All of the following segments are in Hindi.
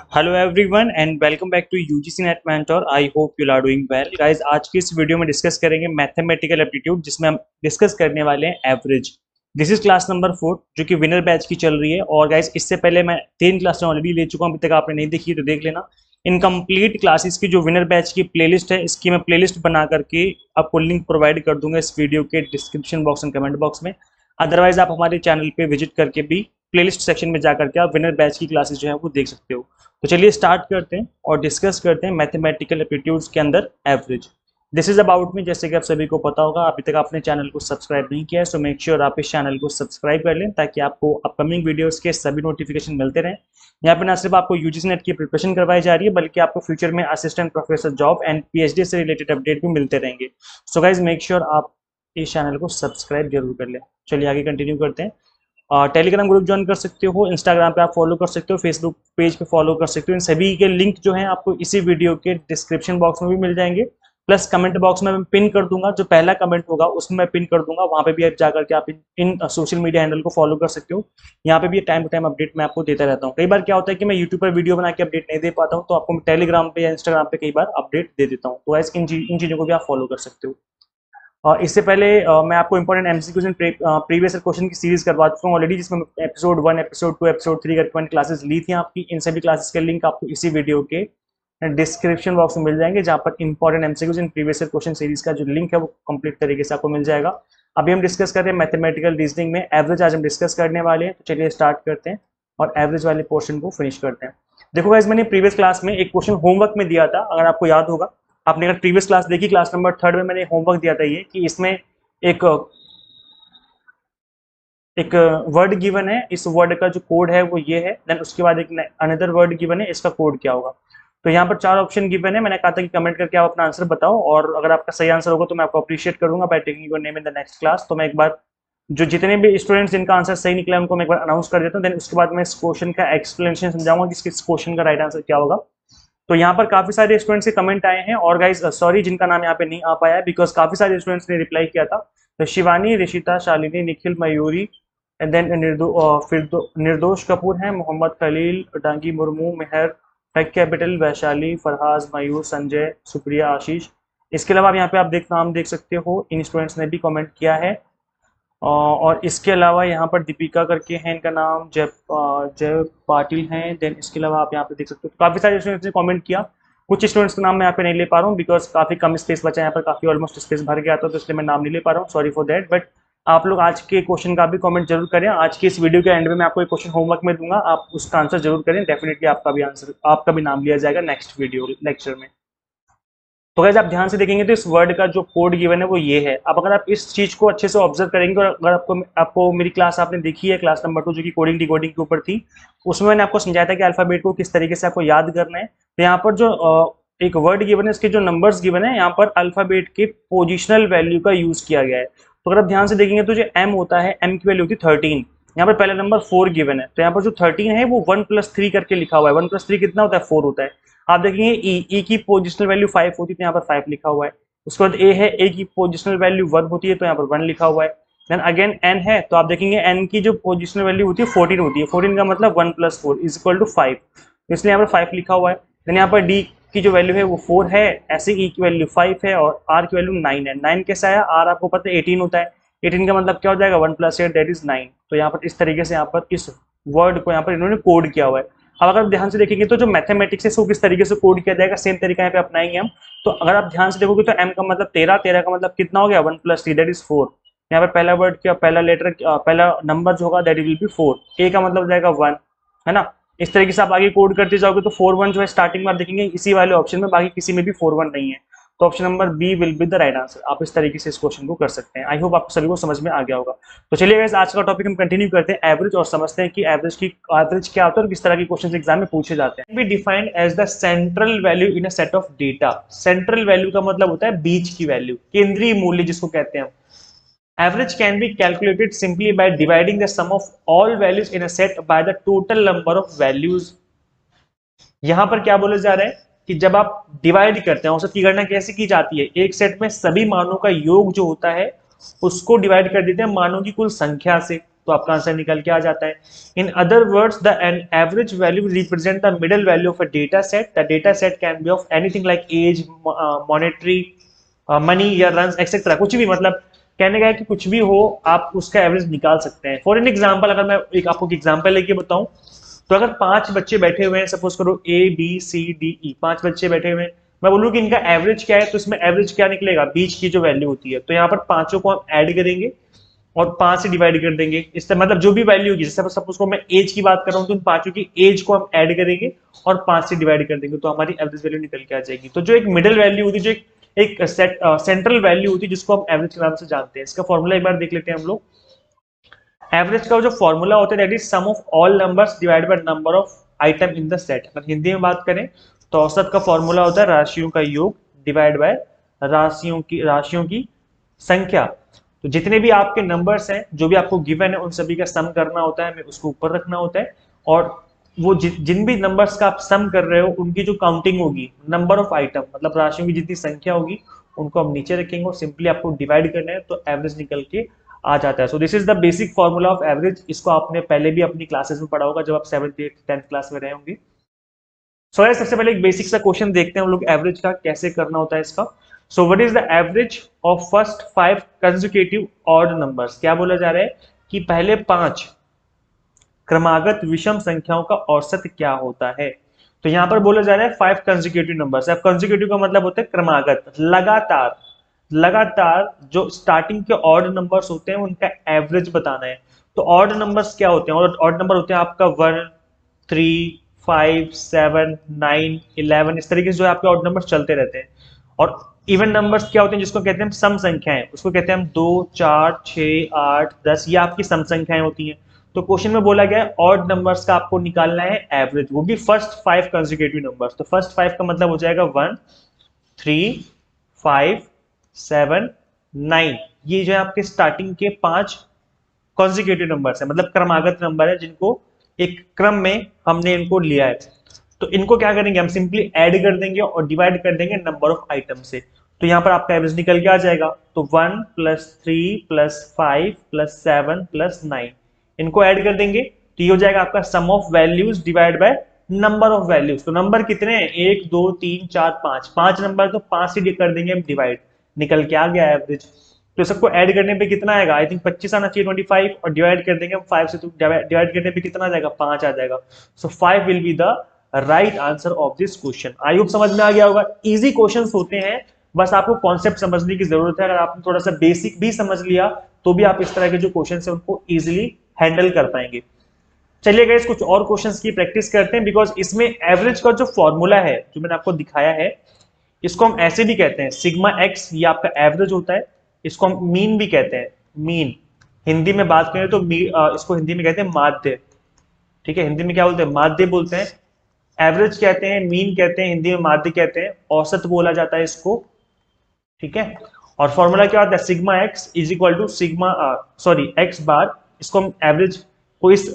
Hello everyone and welcome back to UGC NET mentor. I hope you are doing well guys. आज की इस वीडियो में डिस्कस करेंगे मैथमेटिकल एप्टीट्यूड, जिसमें हम डिस्कस करने वाले हैं average. This is class number 4 जो कि विनर बैच की चल रही है। और गाइस इससे पहले मैं 3 क्लासें ऑलरेडी ले चुका हूं, अभी तक आपने नहीं देखी तो देख लेना। इन कंप्लीट क्लासेस की जो विनर बैच की प्लेलिस्ट है, इसकी मैं प्लेलिस्ट बना करके आपको लिंक प्रोवाइड कर दूंगा इस वीडियो के description box and comment box में। अदरवाइज आप हमारे चैनल पे विजिट करके भी प्लेलिस्ट सेक्शन में जाकर के आप विनर बैच की क्लासेस जो है वो देख सकते हो। तो चलिए स्टार्ट करते हैं और डिस्कस करते हैं मैथमेटिकल एप्टीट्यूड्स के अंदर average. This is about me. जैसे कि आप सभी को पता होगा, अभी तक आपने चैनल को सब्सक्राइब नहीं किया है, सो मेक श्योर आप इस चैनल को सब्सक्राइब कर लें ताकि आपको अपकमिंग वीडियोस के सभी नोटिफिकेशन मिलते रहें। यहाँ पे ना सिर्फ आपको यूजीसी नेट की प्रिपरेशन करवाई जा रही है, बल्कि आपको फ्यूचर में assistant professor job and PhD से रिलेटेड अपडेट भी मिलते रहेंगे। सो गाइज मेक श्योर आप इस चैनल को सब्सक्राइब जरूर कर लें। चलिए आगे कंटिन्यू करते हैं। टेलीग्राम ग्रुप ज्वाइन कर सकते हो, इंस्टाग्राम पे आप फॉलो कर सकते हो, फेसबुक पेज पे फॉलो कर सकते हो। इन सभी के लिंक जो हैं आपको इसी वीडियो के डिस्क्रिप्शन बॉक्स में भी मिल जाएंगे, प्लस कमेंट बॉक्स में मैं पिन कर दूंगा। जो पहला कमेंट होगा उसमें मैं पिन कर दूंगा, वहां पे भी आप जाकर के आप इन सोशल मीडिया हैंडल को फॉलो कर सकते हो। यहाँ पे भी टाइम टू टाइम अपडेट मैं आपको देता रहता हूँ। कई बार क्या होता है कि मैं यूट्यूब पर वीडियो बना के अपडेट नहीं दे पाता हूँ, तो आपको टेलीग्राम पे या इंस्टाग्राम पे कई बार अपडेट दे देता हूँ। तो ऐसे इन चीज़ों को भी आप फॉलो कर सकते हो। इससे पहले मैं आपको important MCQs and previous question की सीरीज करवा चुका हूँ ऑलरेडी, जिसमें एपिसोड 1, एपिसोड 2, एपिसोड 3 करके मैंने क्लासेस ली थी आपकी। इन सभी क्लासेस के लिंक आपको इसी वीडियो के डिस्क्रिप्शन बॉक्स में मिल जाएंगे, जहाँ पर important MCQs and previous question series का जो लिंक है वो कंप्लीट तरीके से आपको मिल जाएगा। अभी हम डिस्कस कर रहे हैं मैथमेटिकल रीजनिंग में एवरेज, आज हम डिस्कस करने वाले हैं। तो चलिए स्टार्ट करते हैं और एवरेज वाले पोर्शन को फिनिश करते हैं। देखो गाइस, मैंने प्रीवियस क्लास में एक क्वेश्चन होमवर्क में दिया था, अगर आपको याद होगा। आपने अगर प्रीवियस क्लास देखी, क्लास नंबर 3 में मैंने होमवर्क दिया था ये, कि इसमें एक एक वर्ड गिवन है, इस वर्ड का जो कोड है वो ये है, देन उसके बाद एक अनदर वर्ड गिवन है, इसका कोड क्या होगा। तो यहाँ पर 4 ऑप्शन गिवन है। मैंने कहा था कि कमेंट करके आप अपना आंसर बताओ, और अगर आपका सही आंसर होगा तो मैं आपको अप्रिशिएट करूंगा by taking your name in the next class. तो मैं एक बार जो जितने भी स्टूडेंट्स जिनका आंसर सही निकला है उनको मैं एक बार अनाउंस कर देता हूँ, देन उसके बाद मैं इस क्वेश्चन का एक्सप्लेनेशन समझाऊंगा कि इस क्वेश्चन का राइट आंसर क्या होगा। तो यहाँ पर काफी सारे स्टूडेंट्स के कमेंट आए हैं, और गाइस सॉरी जिनका नाम यहाँ पे नहीं आ पाया है, बिकॉज काफी सारे स्टूडेंट्स ने रिप्लाई किया था। तो शिवानी, ऋषिता, शालिनी, निखिल, मयूरी, एंड देन निर्दोष कपूर है, मोहम्मद खलील, डांगी मुर्मू, मेहर, टेक कैपिटल, वैशाली, फरहाज, मयूर, संजय, सुप्रिया, आशीष। इसके अलावा यहाँ पे आप नाम देख सकते हो, इन स्टूडेंट्स ने भी कमेंट किया है। और इसके अलावा यहाँ पर दीपिका करके हैं, इनका नाम जय पाटिल हैं। देन इसके अलावा आप यहाँ पे देख सकते हो काफी सारे स्टूडेंट्स ने कमेंट किया। कुछ स्टूडेंट्स का नाम मैं यहाँ पे नहीं ले पा रहा हूँ, बिकॉज काफी कम स्पेस बचा है यहाँ पर, काफी ऑलमोस्ट स्पेस भर गया था, तो इसलिए मैं नाम नहीं ले पा रहा हूँ, सॉरी फॉर दैट। बट आप लोग आज के क्वेश्चन का भी कमेंट जरूर करें। आज के इस वीडियो के एंड में मैं आपको एक क्वेश्चन होमवर्क में दूंगा, आप उसका आंसर जरूर करें। डेफिनेटली आपका भी नाम लिया जाएगा नेक्स्ट वीडियो लेक्चर में। तो गाइस आप ध्यान से देखेंगे तो इस वर्ड का जो कोड गिवन है वो ये है। अब अगर आप इस चीज को अच्छे से ऑब्जर्व करेंगे, और अगर आपको मेरी क्लास आपने देखी है, क्लास नंबर 2 जो कि कोडिंग डिकोडिंग के ऊपर थी, उसमें मैंने आपको समझाया था कि अल्फाबेट को किस तरीके से आपको याद करना है। तो यहाँ पर जो एक वर्ड गिवन है, इसके जो नंबर्स गिवन है, यहाँ पर अल्फाबेट के पोजिशनल वैल्यू का यूज किया गया है। तो अगर आप ध्यान से देखेंगे तो जो एम होता है, एम की वैल्यू होती है 13। यहाँ पर पहला नंबर 4 गिवन है, तो यहाँ पर जो 13 है वो 1+3 करके लिखा हुआ है। 1+3 कितना होता है? 4 होता है। आप देखेंगे ई की पोजिशनल वैल्यू 5 होती है, तो यहाँ पर 5 लिखा हुआ है। उसके बाद ए है, ए की पोजिशनल वैल्यू 1 होती है, तो यहाँ पर 1 लिखा हुआ है। देन अगेन एन है, तो आप देखेंगे एन की जो पोजिशनल वैल्यू होती है 14 होती है। 14 का मतलब 1+4 = 5, इसलिए यहाँ पर 5 लिखा हुआ है। देन यहाँ पर डी की जो वैल्यू है वो 4 है, ऐसे ई की वैल्यू 5 है, और आर की वैल्यू 9 है। 9 कैसा है? आर आपको पता है 18 होता है। 18 का मतलब क्या हो जाएगा? 1+8 दैट इज 9। तो यहाँ पर इस तरीके से यहाँ पर इस वर्ड को यहाँ पर इन्होंने कोड किया हुआ है। अब अगर ध्यान से देखेंगे तो जो मैथमेटिक्स है इसको किस तरीके से कोड किया जाएगा, सेम तरीका यहाँ पे अपनाएंगे हम। तो अगर आप ध्यान से देखोगे तो m का मतलब 13, 13 का मतलब कितना हो गया? 1+3 दैट इज 4। यहाँ पर पहला वर्ड क्या, पहला लेटर, पहला नंबर जो होगा दैट विल बी 4। ए का मतलब हो जाएगा 1, है ना। इस तरीके से आप आगे कोड करते जाओगे तो 4 1 जो है स्टार्टिंग में आप देखेंगे इसी वाले ऑप्शन में, बाकी किसी में भी 4 1 नहीं है। तो option number B will be the right answer. आप इस तरीके से इस क्वेश्चन को कर सकते हैं। आई होप आपको सभी को समझ में आ गया होगा। तो चलिए गाइस, आज का टॉपिक हम कंटिन्यू करते हैं एवरेज, और समझते हैं कि एवरेज क्या होता है और किस तरह के क्वेश्चन एग्जाम में पूछे जाते हैं। Be defined as the central value in a set of data. Central value का मतलब होता है बीच की वैल्यू, केंद्रीय मूल्य जिसको कहते हैं हम। Average can be calculated simply by dividing the sum of all values in a set by the total number of values। यहां पर क्या बोला जा रहा है कि जब आप डिवाइड करते हैं, औसत की गणना कैसे की जाती है? एक सेट में सभी मानों का योग जो होता है उसको डिवाइड कर देते हैं मानों की कुल संख्या से। तो आपका आंसर निकल के आ जाता है। In other words the average value represent the middle value of a data set. The data set can be of anything like age, monetary, money या रन एक्सेट्रा, कुछ भी, मतलब कहने का है कि कुछ भी हो आप उसका एवरेज निकाल सकते हैं। फॉर एन एग्जाम्पल, अगर मैं आपको एग्जाम्पल लेके बताऊं, तो अगर 5 बच्चे बैठे हुए हैं, सपोज करो A B C D E, 5 बच्चे बैठे हुए हैं, मैं बोलूँ कि इनका एवरेज क्या है, तो इसमें एवरेज क्या निकलेगा, बीच की जो वैल्यू होती है। तो यहाँ पर पांचों को हम ऐड करेंगे और 5 से डिवाइड कर देंगे। इससे मतलब जो भी वैल्यू होगी, जैसे सपोज को मैं एज की बात कर रहा हूँ, तो इन पांचों की एज को हम ऐड करेंगे और 5 से डिवाइड कर देंगे, तो हमारी एवरेज वैल्यू निकल के आ जाएगी। तो जो एक मिडिल वैल्यू होती है, जो एक सेंट्रल वैल्यू होती है, जिसको हम एवरेज के नाम से जानते हैं। इसका फॉर्मूला एक बार देख लेते हैं हम लोग। एवरेज का जो फॉर्मूला होता है that is sum of all numbers divide by number of item in the set. अगर हिंदी में बात करें तो औसत का फॉर्मूला होता है राशियों का योग डिवाइड बाय राशियों की संख्या। तो जितने भी आपके नंबर्स हैं, जो भी आपको गिवन है, उन सभी का सम करना होता है, हमें उसको ऊपर रखना होता है, और वो जिन भी नंबर्स का आप सम कर रहे हो उनकी जो काउंटिंग होगी, नंबर ऑफ आइटम मतलब राशियों की जितनी संख्या होगी, उनको हम नीचे रखेंगे और सिंपली आपको डिवाइड करना है, तो एवरेज निकल के आ जाता है। So this is the basic formula of average. इसको आपने पहले भी अपनी क्लासेस में पढ़ा होगा, जब आप 7th 8th 10th क्लास में रहे होंगे। सो सबसे पहले एक बेसिक सा क्वेश्चन देखते हैं हम लोग, एवरेज का कैसे करना होता है इसका। So what is the average of first 5 consecutive odd numbers. क्या बोला जा रहा है कि पहले 5 क्रमागत विषम संख्याओं का औसत क्या होता है। तो यहां पर बोला जा रहा है 5 कंसेक्यूटिव नंबर्स। अब कंसेक्यूटिव का मतलब होता है क्रमागत, लगातार। लगातार जो स्टार्टिंग के ऑड नंबर्स होते हैं उनका एवरेज बताना है। तो ऑड नंबर्स क्या होते हैं, ऑड नंबर होते हैं आपका 1 3 5 7 9 11, इस तरीके से जो है आपके ऑड नंबर्स चलते रहते हैं। और इवन नंबर्स क्या होते हैं, जिसको कहते हैं हम सम संख्याएं, उसको कहते हैं हम 2 4 6 8 10, ये आपकी सम संख्याएं होती हैं। तो क्वेश्चन में बोला गया है ऑड नंबर्स का आपको निकालना है एवरेज, वो भी फर्स्ट 5 कंसेक्यूटिव नंबर्स। तो फर्स्ट 5 का मतलब हो जाएगा 1 3 5 7 9, ये जो है आपके स्टार्टिंग के 5 कॉन्जिक्यूटिव नंबर्स है, मतलब क्रमागत नंबर है, जिनको एक क्रम में हमने इनको लिया है। तो इनको क्या करेंगे, हम सिंपली ऐड कर देंगे और डिवाइड कर देंगे नंबर ऑफ आइटम से। तो यहां पर आपका एवरेज निकल के आ जाएगा। तो 1 + 3 + 5 + 7 + 9, इनको ऐड कर देंगे तो ये हो जाएगा आपका sum of values divide by number of values. तो नंबर कितने हैं, 1 2 3 4 5, 5 नंबर, तो 5 से कर देंगे हम डिवाइड, निकल के आ गया एवरेज। तो सबको ऐड करने पे कितना आएगा, आई थिंक 25 आना चाहिए, 25, और डिवाइड कर देंगे हम 5 से, तो डिवाइड करने पे कितना आ जाएगा, 5 आ जाएगा। सो 5 will be the right answer of this question. I hope समझ में आ गया होगा। इजी क्वेश्चंस होते हैं, बस आपको कॉन्सेप्ट समझने की जरूरत है। अगर आपने थोड़ा सा बेसिक भी समझ लिया तो भी आप इस तरह के जो क्वेश्चन है उनको इजिली हैंडल कर पाएंगे। चलिए गाइस, कुछ और क्वेश्चंस की प्रैक्टिस करते हैं, बिकॉज इसमें एवरेज का जो फॉर्मूला है जो मैंने आपको दिखाया है, इसको हम ऐसे भी कहते हैं सिग्मा एक्स, ये आपका एवरेज होता है। इसको हम मीन भी कहते हैं, मीन। हिंदी में बात करें तो इसको हिंदी में कहते हैं माध्य। ठीक है, हिंदी में क्या बोलते हैं, माध्य बोलते हैं। एवरेज कहते हैं, मीन कहते हैं, हिंदी में माध्य कहते हैं, औसत बोला जाता है इसको। ठीक है, और फॉर्मूला क्या होता है, sigma x is equal to sigma X bar, इसको हम एवरेज को इस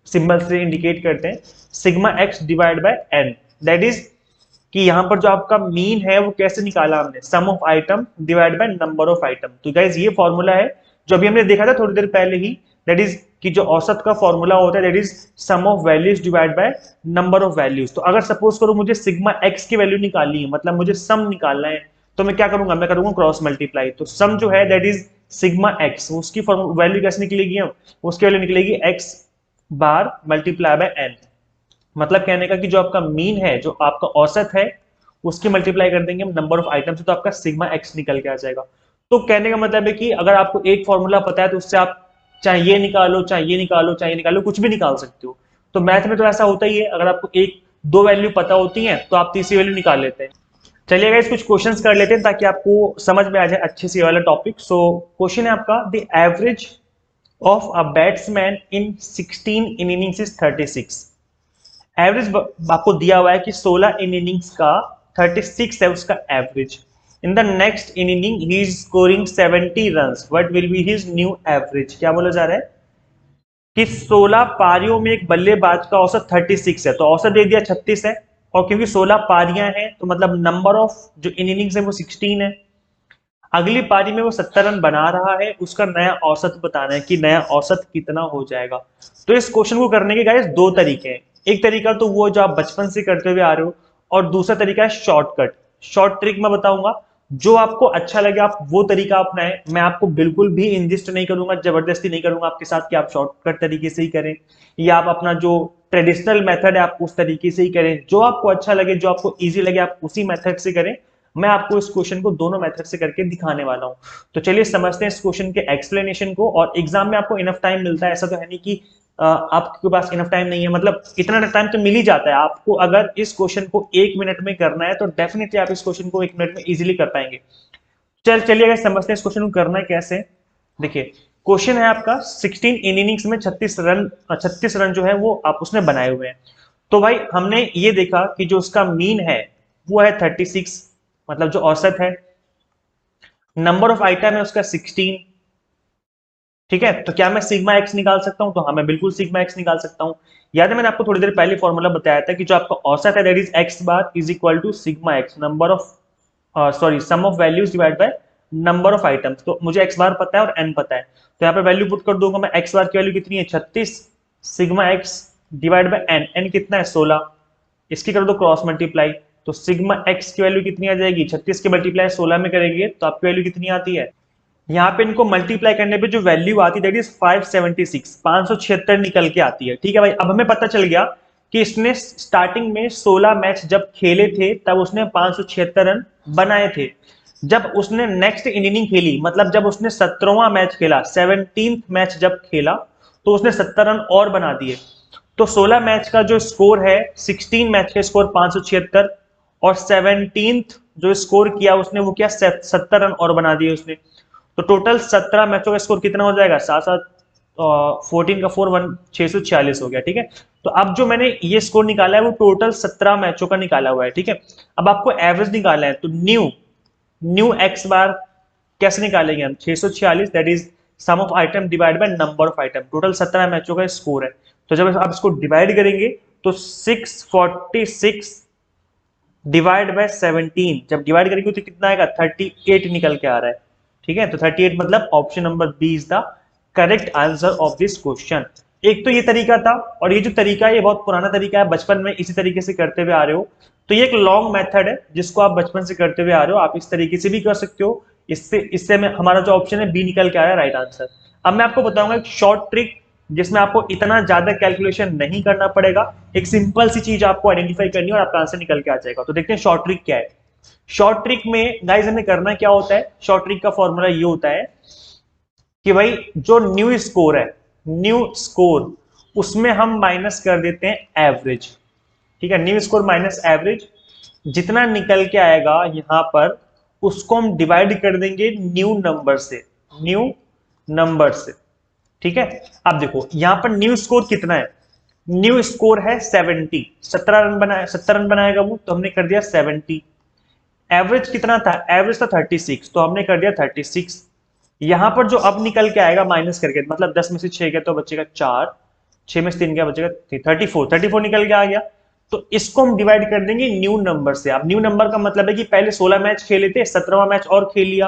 सिंबल से इंडिकेट करते हैं, sigma x divide by n. That is कि यहां पर जो आपका मीन है वो कैसे निकाला हमने, sum of item divide by number of item. तो गाइज ये फॉर्मूला है जो अभी हमने देखा था थोड़ी देर पहले ही, दैट इज कि जो औसत का फॉर्मूला होता है that is sum of values divide by number of values. तो अगर सपोज करो मुझे सिग्मा एक्स की वैल्यू निकालनी है, मतलब मुझे सम निकालना है, तो मैं क्या करूंगा, मैं करूंगा क्रॉस मल्टीप्लाई। तो सम जो है दैट इज सिग्मा एक्स, उसकी वैल्यू कैसे निकलेगी, हम उसकी वैल्यू निकलेगी x bar multiply by n. मतलब कहने का कि जो आपका मीन है, जो आपका औसत है, उसकी मल्टीप्लाई कर देंगे हम नंबर ऑफ आइटम से, तो आपका सिग्मा एक्स निकल के आ जाएगा। तो कहने का मतलब है कि अगर आपको एक फॉर्मूला पता है तो उससे आप चाहे ये निकालो, चाहे ये निकालो, चाहे ये निकालो, कुछ भी निकाल सकते हो। तो मैथ में तो ऐसा होता ही है, अगर आपको एक दो वैल्यू पता होती है तो आप तीसरी वैल्यू निकाल लेते हैं। चलिए गाइस, कुछ क्वेश्चंस कर लेते हैं ताकि आपको समझ में आ जाए अच्छे से वाला टॉपिक। सो क्वेश्चन है आपका, the average of a batsman in 16 innings is 36। Average आपको दिया हुआ है कि 16 इनिंग्स का 36 है उसका average. In the next inning he is scoring 70 runs, what will be his new average. क्या बोला जा रहा है कि 16 पारियों में एक बल्लेबाज का औसत 36 है, तो औसत दे दिया 36 है, और क्योंकि 16 पारियां हैं तो मतलब नंबर ऑफ जो इनिंग्स है वो 16 है। अगली पारी में वो 70 रन बना रहा है, उसका नया औसत बताना है कि नया औसत कितना हो जाएगा। तो इस क्वेश्चन को करने के गाइस दो तरीके हैं। एक तरीका तो वो जो आप बचपन से करते हुए आ रहे हो, और दूसरा तरीका है शॉर्टकट। शॉर्ट ट्रिक मैं बताऊंगा, जो आपको अच्छा लगे आप वो तरीका अपनाएं। मैं आपको बिल्कुल भी इंजिस्ट नहीं करूंगा, जबरदस्ती नहीं करूंगा आपके साथ कि आप शॉर्टकट तरीके से ही करें, या आप अपना जो ट्रेडिशनल मेथड है आप उस तरीके से ही करें। जो आपको अच्छा लगे, जो आपको इजी लगे, आप उसी मेथड से करें। मैं आपको इस क्वेश्चन को दोनों मेथड से करके दिखाने वाला हूं। तो चलिए समझते हैं इस क्वेश्चन के एक्सप्लेनेशन को। और एग्जाम में आपको इनफ टाइम मिलता है, ऐसा तो है नहीं कि आपके पास इनफ टाइम नहीं है, मतलब इतना टाइम तो मिल ही जाता है आपको। अगर इस क्वेश्चन को 1 मिनट में करना है तो डेफिनेटली आप इस क्वेश्चन को 1 मिनट में इजीली कर पाएंगे। चलिए अगर समझते हैं इस क्वेश्चन को करना है कैसे। देखिए क्वेश्चन है आपका 16 इनिंग्स में 36 रन जो है वो आप उसने बनाए हुए हैं। तो भाई हमने ये देखा कि जो उसका मीन है वो है 36, मतलब जो औसत है। नंबर ऑफ आइटम है उसका 16। ठीक है, तो क्या मैं सिग्मा एक्स निकाल सकता हूं? तो हाँ, मैं बिल्कुल सिग्मा एक्स निकाल सकता हूं। याद है मैंने आपको थोड़ी देर पहले फॉर्मूला बताया था कि जो आपका औसत है that is x bar is equal to sigma x, number of sorry sum of values divide by number of items. तो मुझे एक्स बार पता है और एन पता है, तो यहाँ पे वैल्यू पुट कर दूंगा मैं। एक्स बार की वैल्यू कितनी है? 36 sigma x divide by n. N कितना है? 16। इसकी कर दो क्रॉस मल्टीप्लाई, तो सिग्मा एक्स की वैल्यू कितनी आ जाएगी? 36 के मल्टीप्लाई 16 में करेंगे तो आपकी वैल्यू कितनी आती है? यहाँ पे इनको मल्टीप्लाई करने पे जो वैल्यू आती है दैट इज 576, 576 निकल के आती है। ठीक है भाई, अब हमें पता चल गया कि इसने स्टार्टिंग में 16 मैच जब खेले थे तब उसने 576 रन बनाए थे। जब उसने नेक्स्ट इनिंग खेली, मतलब जब उसने 17वां मैच खेला, 17th मैच जब खेला, तो उसने 70 रन और बना दिए। तो 16 मैच का जो स्कोर है, 16 मैच का स्कोर 576, और 17th जो स्कोर किया उसने वो क्या 70 रन और बना दिए उसने। तो टोटल 17 मैचों का स्कोर कितना हो जाएगा? 7 7 14 का 4 1 646 हो गया। ठीक है, तो अब जो मैंने ये स्कोर निकाला है वो टोटल 17 मैचों का निकाला हुआ है। ठीक है, अब आपको एवरेज निकालना है, तो न्यू न्यू एक्स बार कैसे निकालेंगे हम? 646 that is sum of item divide by number of item. Total 17 मैचों का स्कोर है, तो जब आप इसको डिवाइड करेंगे तो 646 डिवाइड बाय 17, जब डिवाइड करेंगे तो कितना आएगा? 38 निकल के आ रहा है। ठीक है, तो 38 मतलब option number B is the correct answer of this question. एक तो ये तरीका था, और ये जो तरीका है ये बहुत पुराना तरीका है, बचपन में इसी तरीके से करते हुए आ रहे हो। तो ये एक लॉन्ग मेथड है जिसको आप बचपन से करते हुए आ रहे हो, आप इस तरीके से भी कर सकते हो। इससे में हमारा जो ऑप्शन है बी निकल के आया राइट आंसर। अब मैं आपको बताऊंगा एक शॉर्ट ट्रिक जिसमें आपको इतना ज्यादा कैलकुलेशन नहीं करना पड़ेगा। एक सिंपल सी चीज आपको आइडेंटिफाई करनी है और आपका आंसर निकल के आ जाएगा। तो देखते हैं शॉर्ट ट्रिक क्या है। शॉर्ट ट्रिक में गाइस हमें करना क्या होता है? शॉर्ट ट्रिक का फॉर्मूला ये होता है कि भाई जो न्यू स्कोर है, न्यू स्कोर, उसमें हम माइनस कर देते हैं एवरेज। ठीक है, न्यू स्कोर माइनस एवरेज, जितना निकल के आएगा यहां पर उसको हम डिवाइड कर देंगे न्यू नंबर से, न्यू नंबर से। ठीक है, अब देखो यहां पर न्यू स्कोर कितना है? न्यू स्कोर है 70, 17 रन बनाया, 70 रन बनाएगा वो, तो हमने कर दिया 70। एवरेज कितना था? एवरेज था 36, तो हमने कर दिया 36। यहां पर जो अब निकल के आएगा माइनस करके, मतलब 10 में से 6 गया तो बचेगा 4, 6 में से 3 गया बचेगा 34 निकल के आ गया। तो इसको हम डिवाइड कर देंगे न्यू नंबर से। अब न्यू नंबर का मतलब है कि पहले 16 मैच खेले थे, 17वां मैच और खेल लिया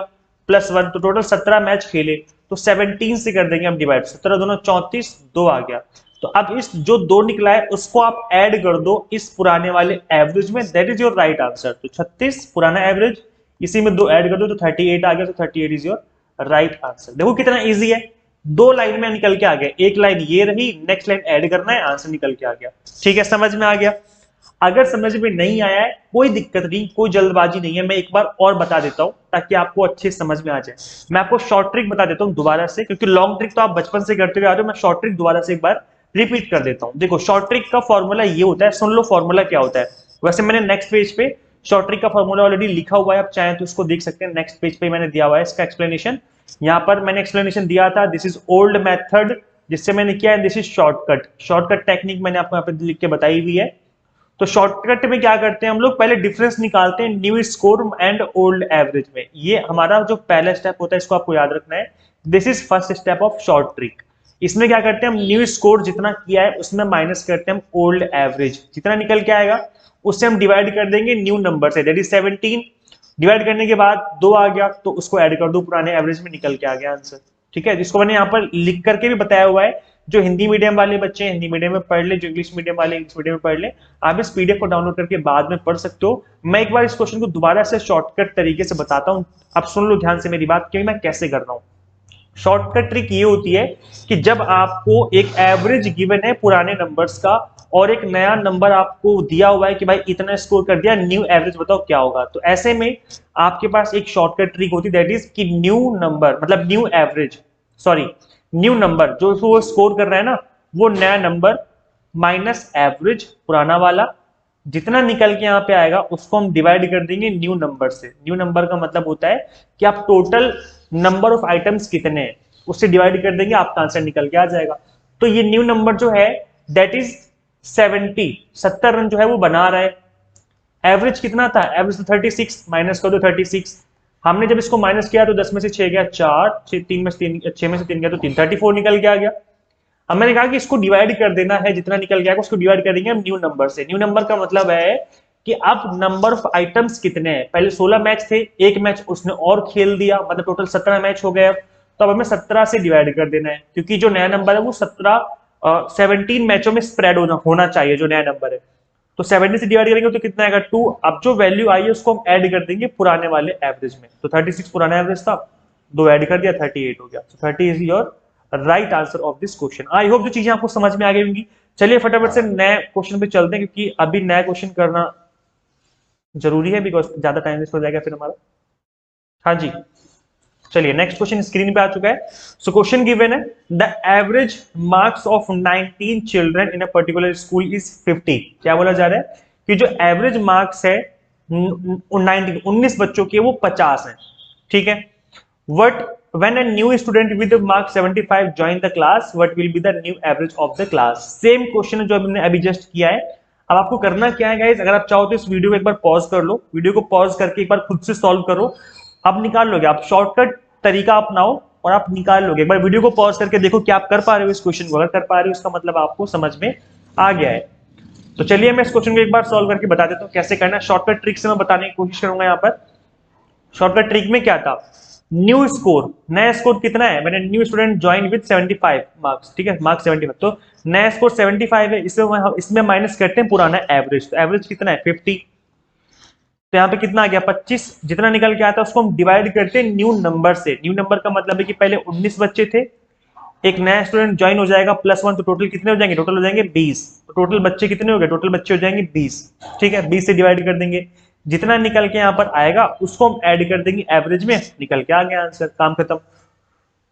प्लस 1, तो टोटल 17 मैच खेले, तो 17 से कर देंगे हम डिवाइड। 17 दूना 34, 2 आ गया। तो अब इस जो 2 निकला है उसको आप ऐड कर दो इस पुराने वाले एवरेज में, that is your right answer. तो 36 पुराना एवरेज, इसी में 2 ऐड कर दो तो 38 आ गया, तो 38 इज योर राइट आंसर। देखो कितना इजी है, 2 लाइन में निकल के आ गया। एक लाइन ये रही, नेक्स्ट लाइन ऐड करना है, आंसर निकल के आ गया। ठीक है, समझ में आ गया? अगर समझ में नहीं आया है कोई दिक्कत नहीं, कोई जल्दबाजी नहीं है, मैं एक बार और बता देता हूं ताकि आपको अच्छे समझ में आ जाए। मैं आपको शॉर्ट ट्रिक बता देता हूं दोबारा से, क्योंकि लॉन्ग ट्रिक तो आप बचपन से करते हुए आ रहे हो। मैं शॉर्ट ट्रिक दोबारा से एक बार रिपीट कर देता हूं। देखो शॉर्ट ट्रिक का फॉर्मूला ये होता है, सुन लो फॉर्मूला क्या होता है। वैसे मैंने नेक्स्ट पेज पे शॉर्ट ट्रिक का फॉर्मूला ऑलरेडी लिखा हुआ है, आप चाहें तो उसको देख सकते हैं। नेक्स्ट पेज पे मैंने दिया हुआ है इसका एक्सप्लेनेशन। यहाँ पर मैंने एक्सप्लेनेशन दिया था, दिस इज ओल्ड मेथड जिससे मैंने किया है, this is shortcut. Shortcut technique मैंने आपको यहाँ पे लिख के बताई हुई है। तो शॉर्टकट में क्या करते हैं हम लोग? पहले डिफरेंस निकालते हैं new score and old average में। ये हमारा जो पहला स्टेप होता है, इसको आपको याद रखना है। This is first step of short trick. इसमें क्या करते हैं हम? न्यू स्कोर जितना किया है उसमें माइनस करते हैं हम ओल्ड एवरेज, जितना निकल के आएगा उससे हम डिवाइड कर देंगे न्यू नंबर से, दैट इज 17। डिवाइड करने के बाद 2 आ गया तो उसको ऐड कर दो पुराने एवरेज में, निकल के आ गया आंसर। ठीक है, जिसको मैंने यहाँ पर लिख करके भी बताया हुआ है। जो हिंदी मीडियम वाले बच्चे हिंदी मीडियम में पढ़ ले, जो इंग्लिश मीडियम वाले इंग्लिश मीडियम में पढ़ ले। आप इस पीडीएफ को डाउनलोड करके बाद में पढ़ सकते हो। मैं एक बार इस क्वेश्चन को दोबारा से शॉर्टकट तरीके से बताता हूँ, अब सुन लो ध्यान से मेरी बात कि मैं कैसे कर रहा हूँ। शॉर्टकट ट्रिक ये होती है कि जब आपको एक एवरेज गिवन है पुराने नंबर्स का और एक नया नंबर आपको दिया हुआ है कि भाई इतना स्कोर कर दिया, न्यू एवरेज बताओ क्या होगा, तो ऐसे में आपके पास एक शॉर्टकट ट्रिक होती है, दैट इज कि न्यू नंबर मतलब new average, sorry new number जो वो स्कोर कर रहा है ना, वो नया नंबर माइनस एवरेज पुराना वाला, जितना निकल के यहाँ पे आएगा उसको हम डिवाइड कर देंगे न्यू नंबर से। न्यू नंबर का मतलब होता है कि आप टोटल नंबर ऑफ आइटम्स कितने हैं उससे डिवाइड कर देंगे, आपका आंसर निकल के आ जाएगा। तो ये न्यू नंबर जो है दैट इज 70 रन जो है वो बना रहा है। एवरेज कितना था, एवरेज तो 36, माइनस कर दो 36। हमने जब इसको माइनस किया तो 10 में से 6 गया 4, 3 में से 3, 6 में से 3 गया तो 3, 34 निकल के आ गया। अब मैंने कहा कि इसको डिवाइड कर देना है, जितना निकल गया उसको डिवाइड कर देंगे हम न्यू नंबर से। न्यू नंबर का मतलब है कि अब नंबर ऑफ आइटम्स कितने हैं, पहले 16 मैच थे, एक मैच उसने और खेल दिया, मतलब टोटल 17 मैच हो गए। तो अब हमें 17 से डिवाइड कर देना है, क्योंकि जो नया नंबर है वो 17 मैचों में स्प्रेड होना चाहिए जो नया नंबर है। तो 70 से डिवाइड करेंगे तो कितना आएगा 2। अब जो वैल्यू आई है उसको हम ऐड कर देंगे पुराने वाले एवरेज में। तो 36 पुराना एवरेज था, 2 ऐड कर दिया 38 हो गया। तो 30 is your right answer of this question. I hope जो चीजें आपको समझ में आ गई होंगी। चलिए फटाफट से नए क्वेश्चन पे चलते हैं, क्योंकि अभी नया क्वेश्चन करना जरूरी है, बिकॉज ज्यादा टाइम वेस्ट हो जाएगा फिर हमारा। हाँ जी, चलिए नेक्स्ट क्वेश्चन स्क्रीन पे आ चुका है। सो क्वेश्चन गिवन है, the average marks of 19 children in a particular school is 50। क्या बोला जा रहा है कि जो एवरेज मार्क्स है 19 बच्चों के वो 50 है। ठीक है, what when a new student with mark 75 join the class, what will be the new average of the class? Same question है जो हमने अभी जस्ट किया है। अब आपको करना क्या है गाइस, अगर आप चाहो तो इस वीडियो को एक बार पॉज कर लो, वीडियो को पॉज करके एक बार खुद से सॉल्व करो, अब निकाल लोगे। आप शॉर्टकट तरीका अपनाओ और आप निकाल लोगे। एक बार वीडियो को पॉज करके देखो कि आप कर पा रहे हो इस क्वेश्चन को। अगर कर पा रहे हो इसका मतलब आपको समझ में आ गया है। तो चलिए मैं इस क्वेश्चन को एक बार सॉल्व करके बता देता हूँ कैसे करना है। शॉर्टकट ट्रिक से मैं बताने की कोशिश करूंगा। यहाँ पर शॉर्टकट ट्रिक में क्या था, न्यू स्कोर, नया स्कोर कितना है, मैंने new student join with 75 marks. ठीक है, मार्क्स 75, तो नया स्कोर 75 है, इसमें माइनस करते हैं पुराना एवरेज। तो एवरेज कितना है 50, तो यहाँ पे कितना आ गया 25। जितना निकल के आता है उसको हम डिवाइड करते हैं न्यू नंबर से। न्यू नंबर का मतलब है कि पहले 19 बच्चे थे, एक नया स्टूडेंट ज्वाइन हो जाएगा +1, तो टोटल कितने हो जाएंगे, टोटल हो जाएंगे 20। तो टोटल बच्चे कितने हो गए, टोटल बच्चे हो जाएंगे 20। ठीक है, 20 से डिवाइड कर देंगे, जितना निकल के यहाँ पर आएगा उसको हम ऐड कर देंगे एवरेज में, निकल के आ गया आंसर, काम खत्म।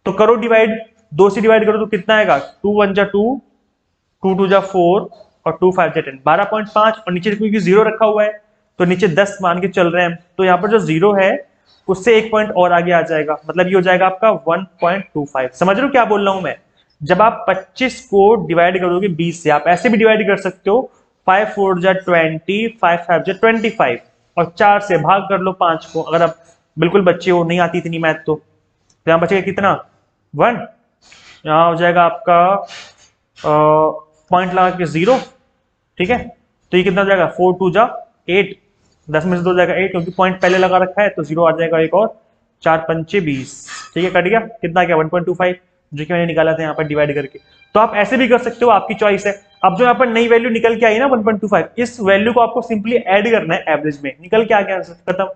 तो करो डिवाइड, 2 से डिवाइड करो तो कितना आएगा, 2 1 जा 2, 2 2 जा 4 और 2 5 जा 10, 12.5। और नीचे क्योंकि 0 रखा हुआ है तो नीचे 10 मान के चल रहे हैं, तो यहाँ पर जो 0 है उससे 1 पॉइंट और आगे आ जाएगा, मतलब ये हो जाएगा आपका 1.25। समझ रहे हो क्या बोल रहा हूं मैं। जब आप 25 को डिवाइड करोगे 20 से, आप ऐसे भी डिवाइड कर सकते हो, 5 4 जा 20, 5 5 जा 25, और 4 से भाग कर लो 5 को। अगर आप बिल्कुल बच्चे हो, नहीं आती इतनी मैथ, तो यहाँ बचेगा कितना 1, यहाँ हो जाएगा आपका पॉइंट लगा के 0। ठीक है, तो ये कितना हो जाएगा 4 2 जा 8, 10 में से 2 जाएगा 8, क्योंकि पॉइंट पहले लगा रखा है तो 0 आ जाएगा एक और, 4 पंचे 20। ठीक है, कट गया, कितना गया 1.25, जो कि मैंने निकाला था यहाँ पर डिवाइड करके। तो आप ऐसे भी कर सकते हो, आपकी चॉइस है। अब जो यहाँ पर नई वैल्यू निकल के आई ना 1.25, इस वैल्यू को आपको सिंपली ऐड करना है एवरेज में, निकल के आ गया आंसर, खत्म।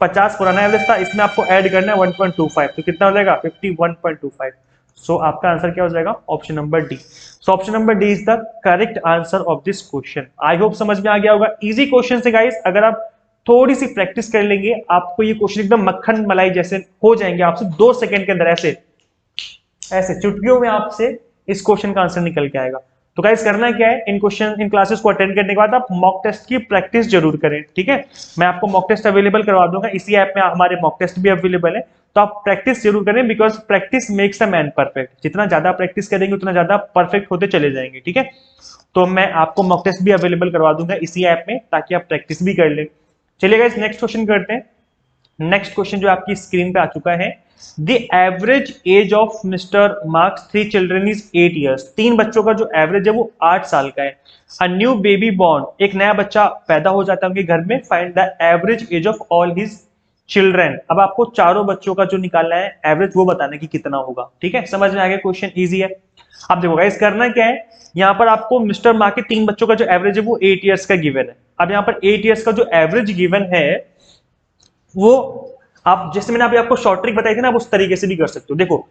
50 पुराना एवरेज था, इसमें आपको ऐड करना है 1.25, तो कितना हो जाएगा 51.25। सो आपका आंसर क्या हो जाएगा, option number D. So option number D is the correct answer of this question. I hope समझ में आ गया होगा। इजी क्वेश्चन है गाइस, अगर आप थोड़ी सी प्रैक्टिस कर लेंगे आपको ये क्वेश्चन एकदम मक्खन मलाई जैसे हो जाएंगे आपसे 2 सेकंड के अंदर, ऐसे ऐसे चुटकियों में आपसे इस क्वेश्चन का आंसर निकल के आएगा। तो गाइस करना क्या है, इन क्लासेस को अटेंड करने के बाद आप मॉक टेस्ट की प्रैक्टिस जरूर करें। ठीक है, मैं आपको मॉक टेस्ट अवेलेबल करवा दूंगा, इसी ऐप में हमारे मॉक टेस्ट भी अवेलेबल है। तो आप प्रैक्टिस जरूर करें, because practice makes a man perfect. जितना ज्यादा प्रैक्टिस करेंगे उतना ज्यादा परफेक्ट होते चले जाएंगे। ठीक है, तो मैं आपको मॉक टेस्ट भी अवेलेबल करवा दूंगा इसी ऐप में, ताकि आप प्रैक्टिस भी कर लें। चलिए गाइस नेक्स्ट क्वेश्चन करते हैं। नेक्स्ट क्वेश्चन जो आपकी स्क्रीन पे आ चुका है, the average age of mister marks 3 children is 8 years. 3 बच्चों का जो एवरेज है वो 8 साल का है। अ न्यू बेबी बॉर्न, एक नया बच्चा पैदा हो जाता है उनके घर में। Find the average age of all his children. अब आपको चारों बच्चों का जो निकालना है एवरेज वो बताना कि कितना होगा। ठीक है, समझ में आ गया, क्वेश्चन इजी है। अब देखो गाइस करना क्या है, यहाँ पर आपको मिस्टर माँ के 3 बच्चों का जो एवरेज है वो 8 ईयर्स का गिवन है। अब यहाँ पर 8 ईयर्स का जो एवरेज गिवन है वो आप जैसे मैंने अभी आपको शॉर्ट ट्रिक बताई थी ना, आप उस तरीके से भी कर सकते हो। देखो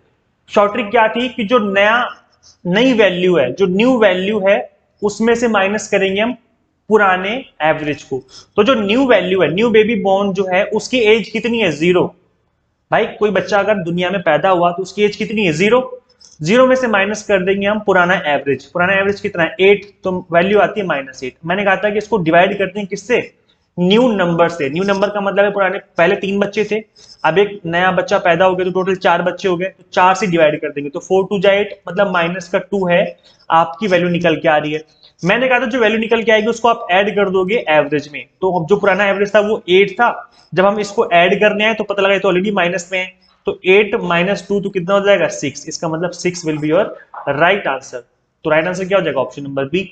शॉर्ट ट्रिक क्या थी कि जो नई वैल्यू है, जो न्यू वैल्यू है, उसमें से माइनस करेंगे हम पुराने एवरेज को। तो जो न्यू वैल्यू है, न्यू बेबी बॉर्न जो है, उसकी एज कितनी है? 0। भाई कोई बच्चा अगर दुनिया में पैदा हुआ तो उसकी एज कितनी है? 0। 0 में से माइनस कर देंगे हम पुराना एवरेज। पुराना एवरेज कितना है? 8। तो वैल्यू आती है -8। मैंने कहा था कि इसको डिवाइड करते हैं किससे? न्यू नंबर से। न्यू नंबर का मतलब है पुराने पहले 3 बच्चे थे, अब एक नया बच्चा पैदा हो गया तो टोटल 4 बच्चे हो गए, तो 4 से डिवाइड कर देंगे। तो 4 2 8 मतलब माइनस का 2 है, आपकी वैल्यू निकल के आ रही है। मैंने कहा था जो वैल्यू निकल के आएगी उसको आप ऐड कर दोगे एवरेज में। तो अब जो पुराना एवरेज था वो 8 था, जब हम इसको ऐड करने आए तो पता लगा तो ऑलरेडी माइनस में है। तो 8 - 2 तो कितना हो जाएगा? 6। इसका मतलब 6 will be your right answer. तो राइट आंसर क्या हो जाएगा? Option number B.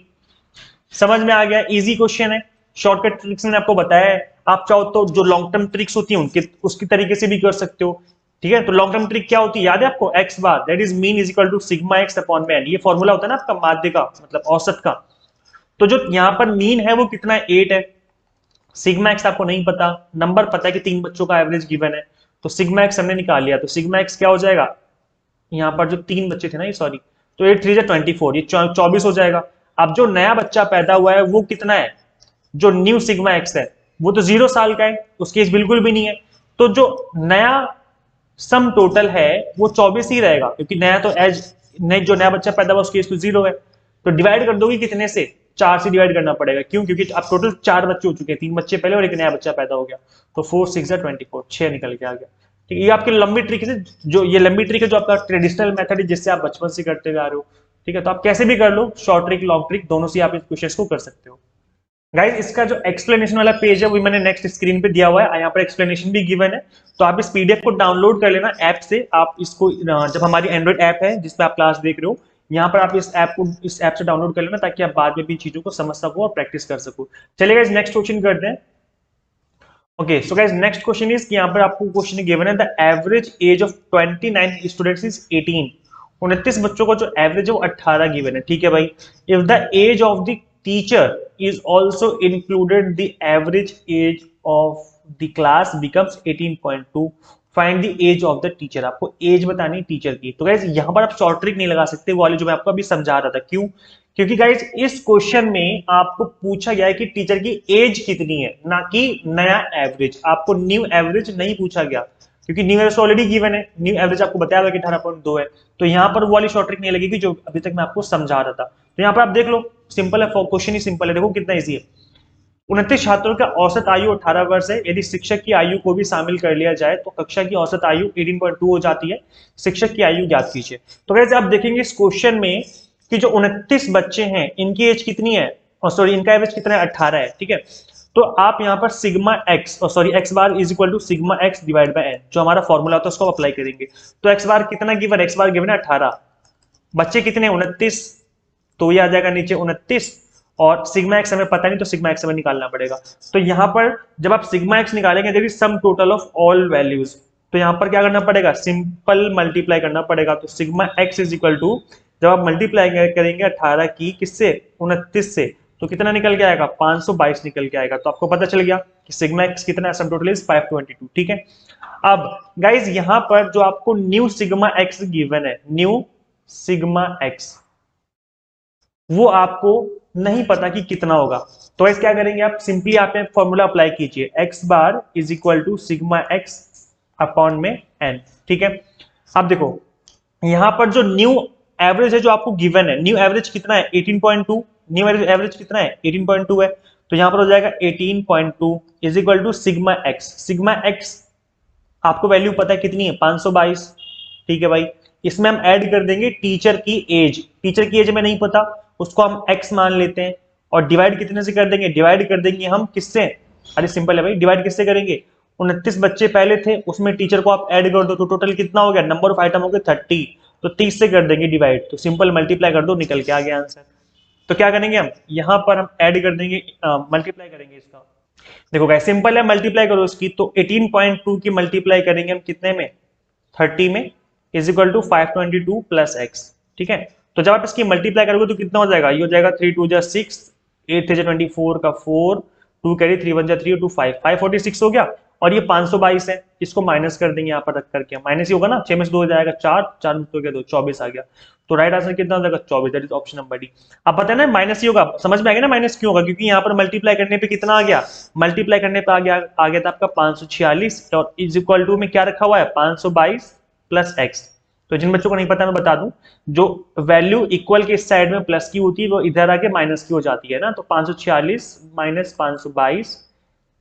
समझ में आ गया, इजी क्वेश्चन है। शॉर्टकट ट्रिक्स मैंने आपको बताया है, आप चाहो तो जो लॉन्ग टर्म ट्रिक्स होती है उनके उसकी तरीके से भी कर सकते हो। ठीक है, तो लॉन्ग टर्म ट्रिक क्या होती है याद है आपको? X bar that is mean is equal to sigma x upon में एन। ये फॉर्मूला होता है ना आपका माध्य का, मतलब औसत का। तो जो यहाँ पर मीन है वो कितना है? 8 है। सिग्मा एक्स आपको नहीं पता, नंबर पता है कि 3 बच्चों का एवरेज गिवन है, तो सिग्मा एक्स हमने निकाल लिया। तो सिग्मा एक्स क्या हो जाएगा? यहाँ पर जो 3 बच्चे थे ना, ये सॉरी, तो 8 3 24, ये 24 हो जाएगा। अब जो नया बच्चा पैदा हुआ है वो कितना है? जो न्यू सिग्मा एक्स है वो तो 0 साल का है, उसकी एज बिल्कुल भी नहीं है। तो जो नया सम टोटल है वो 24 ही रहेगा, क्योंकि नया तो एज जो नया बच्चा पैदा हुआ उसकी एज तो 0 है। तो डिवाइड कर दोगे कितने से? 4 से डिवाइड करना पड़ेगा। क्यों? क्योंकि अब टोटल 4 बच्चे हो चुके हैं, 3 बच्चे पहले और एक नया बच्चा पैदा हो गया। तो 4 6 24, 6 निकल के आ गया। ठीक है, ये आपकी लंबी ट्रिक है, जो ये लंबी ट्रिक है जो आपका ट्रेडिशनल मेथड है जिससे आप बचपन से करते हुए आ रहे हो। ठीक है, तो आप कैसे भी कर लो, शॉर्ट ट्रिक लॉन्ग ट्रिक दोनों से आप इस क्वेश्चन को कर सकते हो। गाइस इसका जो एक्सप्लेनेशन वाला पेज है वो मैंने नेक्स्ट स्क्रीन पे दिया हुआ है, यहाँ पर एक्सप्लेनेशन भी गिवन है। तो आप इस पीडीएफ को डाउनलोड कर लेना ऐप से। आप इसको जब हमारी एंड्रॉइड ऐप है जिसपे आप क्लास देख रहे हो, यहाँ पर आप इस ऐप से डाउनलोड कर लेना, ताकि आप बाद में भी चीजों को समझ सको और प्रैक्टिस कर सको। चलिए गाइस नेक्स्ट क्वेश्चन करते हैं। Okay so guys next question is कि यहाँ पर आपको क्वेश्चन गिवन है the average age of 29 students is 18। 29 बच्चों का जो एवरेज है वो 18 गिवन है। ठीक है भाई, if the age of the teacher is also included the average age of the class becomes 18.2, find the age of the teacher. आपको एज बतानी टीचर की। तो गाइस यहाँ पर आप शॉर्ट ट्रिक नहीं लगा सकते, वो वाली जो मैं आपको अभी समझा रहा था। क्यों? क्योंकि गाइज इस क्वेश्चन में आपको पूछा गया है कि टीचर की एज कितनी है, ना कि नया एवरेज। आपको न्यू एवरेज नहीं पूछा गया, क्योंकि न्यू एवरेज ऑलरेडी गिवन है। न्यू एवरेज आपको बताया हुआ कि 18.2 है। तो यहाँ पर वो वाली शॉर्ट ट्रिक नहीं लगेगी जो अभी तक मैं आपको समझा रहा था। तो यहाँ पर आप देख लो, सिंपल है, क्वेश्चन ही सिंपल है। देखो कितना ईजी है। 29 छात्रों का औसत आयु 18 वर्ष है। यदि शिक्षक की आयु को भी शामिल कर लिया जाए तो कक्षा की औसत आयु 18.2 हो जाती है। शिक्षक की आयु ज्ञात कीजिए। तो वैसे आप देखेंगे इस क्वेश्चन में कि जो 29 बच्चे हैं इनकी एज कितनी है, और सॉरी इनका एवरेज कितना है? 18 है। ठीक है, तो आप यहाँ पर सिग्मा एक्स और sorry x bar is equal to sigma x divide by n, जो हमारा फॉर्मूला होता है उसको अप्लाई करेंगे। तो एक्स बार कितना गिवन? एक्स बार गिवन है 18, बच्चे कितने? 29, तो ये आ जाएगा नीचे 29, और सिग्मा एक्स हमें पता नहीं तो सिग्मा एक्स हमें निकालना पड़ेगा। तो यहाँ पर जब आप सिग्मा एक्स निकालेंगे there is sum total of all values, तो यहाँ पर क्या करना पड़ेगा? सिंपल मल्टीप्लाई करना पड़ेगा। तो sigma x is equal to, जब आप मल्टीप्लाई करेंगे 18 की किससे? 29 से, तो कितना निकल के आएगा? 522 निकल के आएगा। तो आपको पता चल गया कि सिग्मा एक्स कितना है, सम टोटल इज 522। ठीक है, अब गाइज यहाँ पर जो आपको न्यू सिग्मा एक्स गिवन है, न्यू सिग्मा एक्स, वो आपको नहीं पता कि कितना होगा। तो इस क्या करेंगे आप? सिंपली आप फॉर्मूला अप्लाई कीजिए, x bar is equal to sigma x upon में एन। ठीक है, अब देखो यहां पर जो न्यू एवरेज है जो आपको गिवन है, न्यू एवरेज कितना है? 18.2। न्यू एवरेज कितना है? 18.2 है। तो यहां पर हो जाएगा 18.2 is equal to sigma x. Sigma x आपको वैल्यू पता है कितनी है? 522। ठीक है भाई, इसमें हम ऐड कर देंगे टीचर की एज। टीचर की एज हमें नहीं पता, उसको हम एक्स मान लेते हैं, और डिवाइड कितने से कर देंगे? डिवाइड कर देंगे हम किससे? अरे सिंपल है भाई, डिवाइड किससे करेंगे? 29 बच्चे पहले थे, उसमें टीचर को आप ऐड कर दो, तो टोटल कितना हो गया? नंबर ऑफ आइटम हो गए 30, तो 30 से कर देंगे डिवाइड, तो सिंपल मल्टीप्लाई कर दो, निकल के आ गया आंसर। तो क्या करेंगे हम? यहाँ पर हम ऐड कर देंगे, मल्टीप्लाई करेंगे इसका, देखो गाइस सिंपल है, मल्टीप्लाई करो इसकी, तो 18.2 की मल्टीप्लाई करेंगे हम कितने में, 30 में, is equal to 522 plus x. ठीक है, तो जब आप इसकी मल्टीप्लाई करोगे तो कितना हो जाएगा, ये हो जाएगा 3 2 जा 6, 8 3 जा 24 का 4, 2 कैरी 3 1 जा 3 2 5, 546 हो गया। और ये 522 है, इसको माइनस कर देंगे यहाँ पर रख करके, माइनस ही होगा ना, 6 में से 2 हो जाएगा 4, 4 में 2 गया 2, 24 आ गया। तो राइट आंसर कितना हो जाएगा, 24, that is option number D. अब पता है ना माइनस ही होगा, समझ में आ गया ना माइनस क्यों होगा, क्योंकि यहाँ पर मल्टीप्लाई करने पे कितना आ गया, मल्टीप्लाई करने पे आ गया था आपका 546 और इज इक्वल टू में क्या रखा हुआ है 522 प्लस एक्स। तो जिन बच्चों को नहीं पता मैं बता दूं, जो वैल्यू इक्वल के इस साइड में प्लस की होती है वो इधर आके माइनस की हो जाती है ना, तो 546 माइनस 522,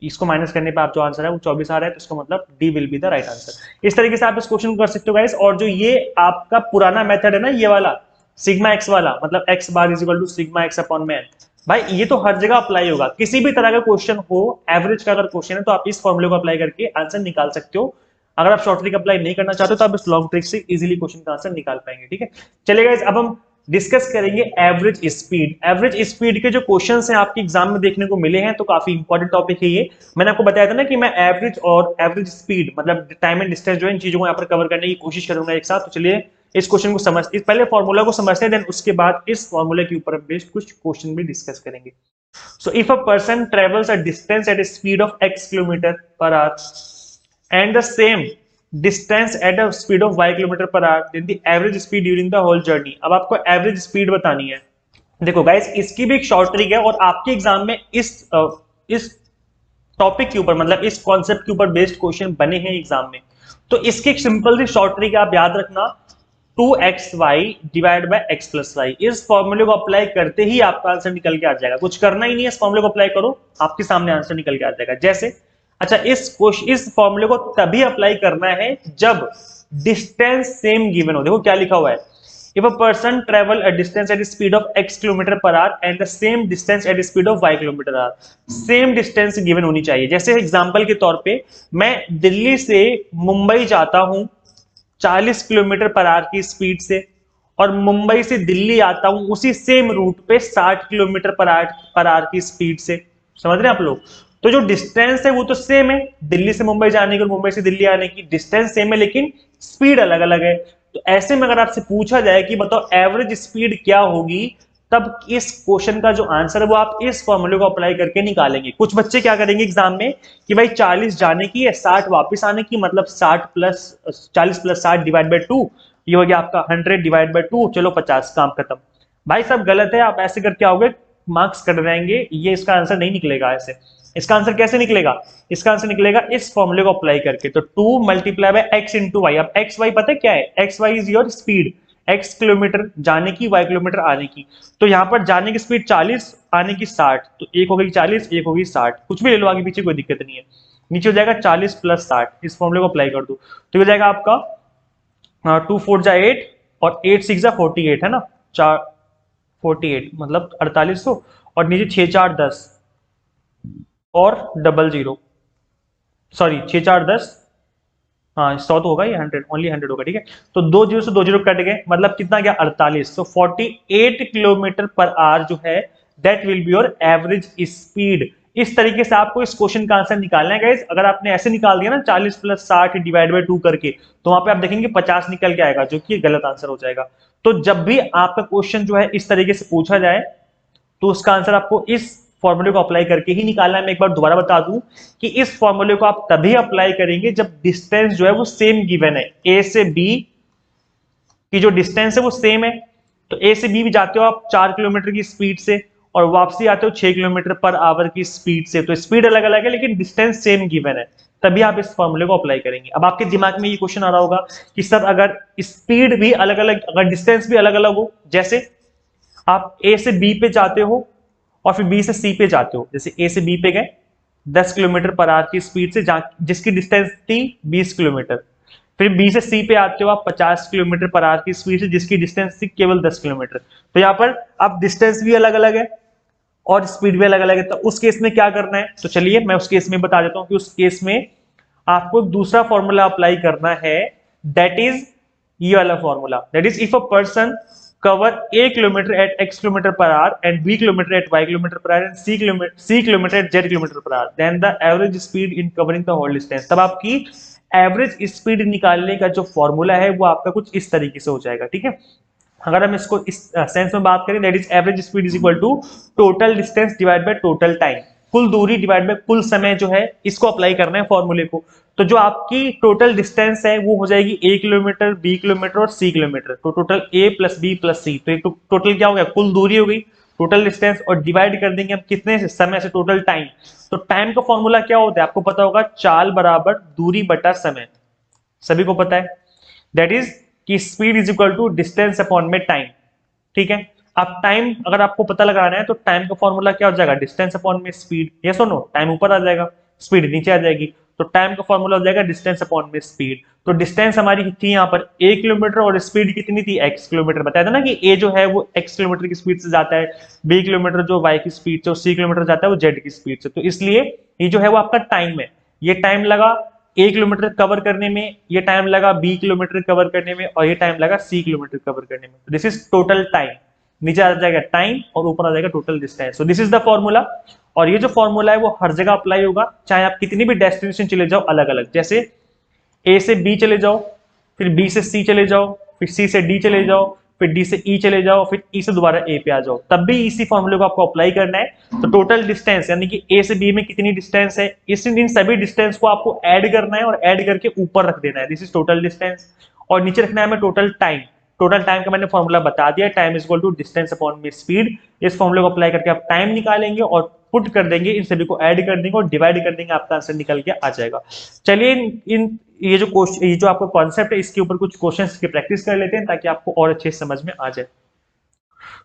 इसको माइनस करने पे आप जो आंसर है वो 24 आ रहा है, तो इसका मतलब D will be the right answer. इस तरीके से आप इस क्वेश्चन को कर सकते हो गाइस। और जो ये आपका पुराना मेथड है ना, ये वाला सिग्मा एक्स वाला, मतलब x bar is equal to sigma x upon में, भाई ये तो हर जगह अप्लाई होगा, किसी भी तरह का क्वेश्चन हो, एवरेज का अगर क्वेश्चन है तो आप इस फॉर्मूले को अप्लाई करके आंसर निकाल सकते हो। अगर आप शॉर्ट ट्रिक अप्लाई नहीं करना चाहते हो तो आप इस लॉन्ग ट्रिक से इजीली क्वेश्चन का आंसर निकाल पाएंगे। ठीक है, चलिए गाइस अब हम डिस्कस करेंगे एवरेज स्पीड। एवरेज स्पीड के जो क्वेश्चंस हैं आपके एग्जाम में देखने को मिले हैं, तो काफी इंपॉर्टेंट टॉपिक है ये। मैंने आपको बताया था ना कि मैं एवरेज और एवरेज स्पीड मतलब टाइम एंड डिस्टेंस जो है इन चीजों को यहाँ पर कवर करने की कोशिश करूंगा एक साथ। तो चलिए इस क्वेश्चन को समझते, पहले फॉर्मूला को समझते हैं, देन उसके बाद इस फॉर्मूले के ऊपर बेस्ड कुछ क्वेश्चन भी डिस्कस करेंगे। So if a person travels a distance at a speed of x kilometer per hour and the same distance at a speed of y kilometer per hour, then the average speed during the whole journey। अब आपको एवरेज स्पीड बतानी है। देखो गाइस इसकी भी एक शॉर्ट ट्रिक है और आपके एग्जाम में इस टॉपिक के ऊपर मतलब इस कॉन्सेप्ट के ऊपर बेस्ड क्वेश्चन बने हैं एग्जाम में। तो इसकी एक सिंपल सी शॉर्ट ट्रिक आप याद रखना, 2xy divide by x plus y. इस फॉर्मूले को अप्लाई करते ही आपका आंसर निकल के आ जाएगा, कुछ करना ही नहीं है, इस फॉर्मूले को अप्लाई करो आपके सामने आंसर निकल के आ जाएगा। जैसे अच्छा इस फॉर्मूले को तभी अप्लाई करना है जब डिस्टेंस सेम गिवन हो। देखो क्या लिखा हुआ है, if a person travel a distance at speed of x kilometre per hour and the same distance at speed of y kilometre hour, same distance given होनी चाहिए। जैसे एग्जांपल के तौर पे मैं दिल्ली से मुंबई जाता हूं 40 किलोमीटर पर आवर की स्पीड से, और मुंबई से दिल्ली आता हूं उसी सेम रूट पे 60 किलोमीटर पर आवर की स्पीड से। समझ रहे हैं आप लोग, तो जो डिस्टेंस है वो तो सेम है, दिल्ली से मुंबई जाने की और मुंबई से दिल्ली आने की डिस्टेंस सेम है, लेकिन स्पीड अलग अलग है। तो ऐसे में अगर आपसे पूछा जाए कि बताओ एवरेज स्पीड क्या होगी, तब इस क्वेश्चन का जो आंसर है वो आप इस फॉर्मूले को अप्लाई करके निकालेंगे। कुछ बच्चे क्या करेंगे एग्जाम में कि भाई 40 जाने की है 60 वापस आने की, मतलब 40 प्लस 60 डिवाइड बाय 2, ये हो गया आपका 100 डिवाइड बाय 2, चलो 50, काम खत्म। भाई सब गलत है, आप ऐसे करके आओगे मार्क्स कट जाएंगे, ये इसका आंसर नहीं निकलेगा ऐसे। इसका आंसर कैसे निकलेगा, इसका आंसर निकलेगा इस फॉर्मूले को अप्लाई करके। तो 2 multiply by x into y. अब एक्स वाई पता है क्या है, x y is your speed, x kilometre जाने की, y किलोमीटर आने की। तो यहाँ पर जाने की स्पीड 40, आने की 60, तो एक हो गई 40, एक हो गई 60, कुछ भी ले लो आगे पीछे कोई दिक्कत नहीं है। नीचे हो जाएगा 40 प्लस 60, इस फॉर्मूले को अप्लाई कर दो तो हो जाएगा आपका 2 4 जा 8 और 8 6 जा 48 है ना, 48 मतलब 4800, और नीचे 6 4 10 और 00, सॉरी 6 4 10, हाँ 100 तो होगा, ये 100 ओनली 100 होगा। ठीक है, तो 2 जीरो से 2 जीरो कट गए, मतलब कितना गया 48। तो 48 किलोमीटर पर आवर जो है that will be your average speed. इस तरीके से आपको इस क्वेश्चन का आंसर निकालना है गाइस। अगर आपने ऐसे निकाल दिया ना 40 प्लस 60 डिवाइड बाय 2 करके, तो वहां पे आप देखेंगे 50 निकल के आएगा, जो कि गलत आंसर हो जाएगा। तो जब भी आपका क्वेश्चन जो है इस तरीके से पूछा जाए तो उसका आंसर आपको इस फॉर्मूले को अप्लाई करके ही निकालना है। मैं एक बार दोबारा बता दूं कि इस फॉर्मूले को आप तभी अप्लाई करेंगे जब डिस्टेंस जो है वो सेम गिवन है, ए से बी की जो डिस्टेंस है वो सेम है। तो ए से बी भी जाते हो आप 4 किलोमीटर की स्पीड से और वापसी आते हो 6 किलोमीटर पर आवर की स्पीड से, तो स्पीड अलग अलग है लेकिन डिस्टेंस सेम गिवन है, तभी आप इस फॉर्मूले को अप्लाई करेंगे। अब आपके दिमाग में ये क्वेश्चन आ रहा होगा कि सर अगर स्पीड भी अलग अलग, अगर डिस्टेंस भी अलग अलग हो, जैसे आप ए से बी पे जाते हो और फिर बी से सी पे जाते हो, जैसे ए से बी पे गए 10 किलोमीटर पर आवर की स्पीड से, जिसकी डिस्टेंस थी 20 किलोमीटर, फिर बी से सी पे आते हो आप 50 किलोमीटर पर आवर की स्पीड से, जिसकी डिस्टेंस थी केवल 10 किलोमीटर। तो यहाँ पर अब डिस्टेंस भी अलग अलग है और स्पीड भी अलग अलग है, तो उस केस में क्या करना है, तो चलिए मैं उस केस में बता देता हूं कि उस केस में आपको दूसरा फॉर्मूला अप्लाई करना है, दैट इज ये वाला formula, that is if a person cover A kilometer at X kilometer per hour and B kilometer at Y kilometer per hour and C kilometer at Z kilometer per hour. Then the average speed in covering the whole distance. तब आपकी एवरेज स्पीड निकालने का जो फॉर्मूला है वो आपका कुछ इस तरीके से हो जाएगा, ठीक है। अगर हम इसको इस सेंस में बात करें, that is average speed is equal to total distance divide by total time, कुल दूरी डिवाइड बाय कुल समय जो है, इसको अप्लाई करना है फॉर्मूले को। तो जो आपकी टोटल डिस्टेंस है वो हो जाएगी A किलोमीटर, B किलोमीटर और C किलोमीटर, तो total A plus B plus C, तो टोटल क्या हो गया, कुल दूरी हो गई, टोटल डिस्टेंस, और डिवाइड कर देंगे हम कितने से, समय से, टोटल टाइम। तो टाइम का फॉर्मूला क्या होता है आपको पता होगा, चाल बराबर दूरी बटा समय, सभी को पता है। दैट इज कि speed is equal to distance upon में टाइम, ठीक है। अब टाइम अगर आपको पता लगाना है तो टाइम का फॉर्मूला क्या हो जाएगा, डिस्टेंस अपॉन में स्पीड, यस और नो, टाइम ऊपर आ जाएगा, स्पीड नीचे आ जाएगी, तो टाइम का फॉर्मूला हो जाएगा डिस्टेंस अपॉन में स्पीड। तो डिस्टेंस हमारी थी यहाँ पर A किलोमीटर और स्पीड कितनी थी, X किलोमीटर। बताया था ना कि A जो है वो X किलोमीटर की स्पीड से जाता है, B किलोमीटर जो Y की स्पीड से, और C किलोमीटर जाता है वो Z की स्पीड से। तो इसलिए ये जो है वो आपका टाइम है, ये टाइम लगा A किलोमीटर कवर करने में, ये टाइम लगा B किलोमीटर कवर करने में, और ये टाइम लगा C किलोमीटर कवर करने में। दिस इज टोटल टाइम, नीचे आ जाएगा टाइम और ऊपर आ जाएगा total distance. So this is the formula, और ये जो फॉर्मूला है वो हर जगह अप्लाई होगा, चाहे आप कितनी भी डेस्टिनेशन चले जाओ अलग अलग, जैसे A से B चले जाओ, फिर B से C चले जाओ, फिर C से D चले जाओ, फिर D से E चले जाओ, फिर E से दोबारा A पे आ जाओ, तब भी इसी फॉर्मूले को आपको अप्लाई करना है। तो टोटल डिस्टेंस यानी कि A से B में कितनी डिस्टेंस है, इन सभी डिस्टेंस को आपको ऐड करना है और ऐड करके ऊपर रख देना है, दिस इज टोटल डिस्टेंस, और नीचे रखना है हमें टोटल टाइम। टोटल टाइम का मैंने फॉर्मूला बता दिया, time is equal to distance upon में स्पीड। इस फॉर्मूले को अप्लाई करके आप टाइम निकालेंगे और पुट कर देंगे, इन सभी को ऐड कर देंगे और डिवाइड कर देंगे, आपका आंसर निकल के आ जाएगा। चलिए इन ये जो आपका कॉन्सेप्ट है इसके ऊपर कुछ क्वेश्चंस की प्रैक्टिस कर लेते हैं ताकि आपको और अच्छे समझ में आ जाए।